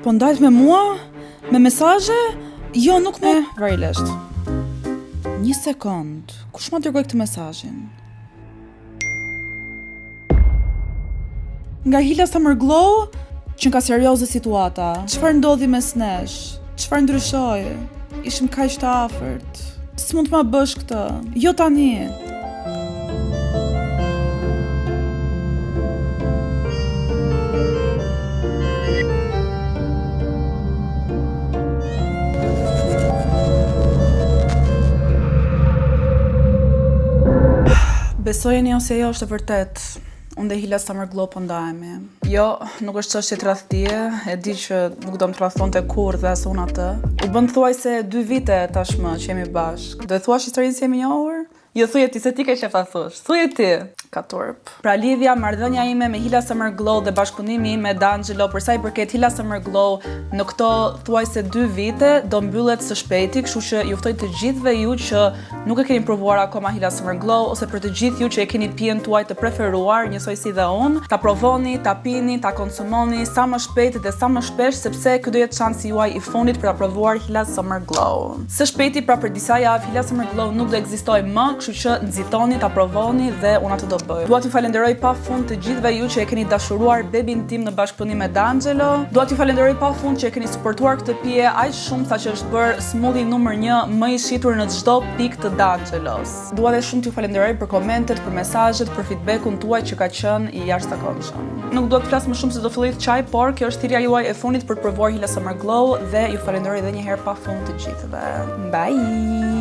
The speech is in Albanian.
Po ndajt me mua? Me mesazhe? Jo, nuk me... Varilisht. Një sekond, kush ma dërgoj këtë mesazhin? Nga Hila Summer Glow, që nga serioze situata. Çfarë ndodhi mes nesh? Çfarë ndryshoi? Ishim kaq të afërt. S'mund të ma bësh këtë. Jo tani. Besojeni ose jo, është e vërtet. Unë dhe Hila Summer Glow po ndajemi. Jo, nuk është çështje tradhtie, e di që nuk do më tradhtonte kurrë dhe as unë atë. U bën thuajse 2 vite tashmë që jemi bashkë. Do e thuash historinë se jemi njohur? Jo, thuje ti, se ti ke qef ta thush. Thuje ti. Ka turp. Pra lidhja, marrëdhënia ime me Hila Summer Glow dhe bashkëpunimi ime me D'Angelo për sa i përket Hila Summer Glow në këto thuajse 2 vite do mbyllet së shpejti, kështu që ju ftoj të gjithëve ju që nuk e keni provuar akoma Hila Summer Glow, ose për të gjithë ju që e keni pijen tuaj të preferuar, njësoj si dhe unë, ta provoni, ta pini, ta konsumoni sa më shpejt dhe sa më shpesh, sepse ky do jetë shansi juaj i fundit për ta provuar Hila Summer Glow. Së shpejti, pra për disa javë, Hila Summer Glow nuk do ekzistojë më, kështu që nxitoni, ta provoni dhe unë atë do bëj. Dua t'ju falenderoj pafund të gjithëve ju që e keni dashuruar bebin tim në bashkëpunim me D'Angelo. Dua t'ju falenderoj pafund që e keni suportuar këtë pije aq shumë sa që është bërë smoothie numër 1 më i shitur në çdo pikë të D'Angelos. Dua dhe shumë t'ju falenderoj për komentet, për mesazhet, për feedbackun tuaj që ka qenë i jashtëzakonshëm. Nuk dua të flas më shumë se do filloj të çaj, por kjo është thirrja juaj e fundit për të provuar Hila Summer Glow dhe ju falenderoj edhe një herë pafund të gjithëve. Bye.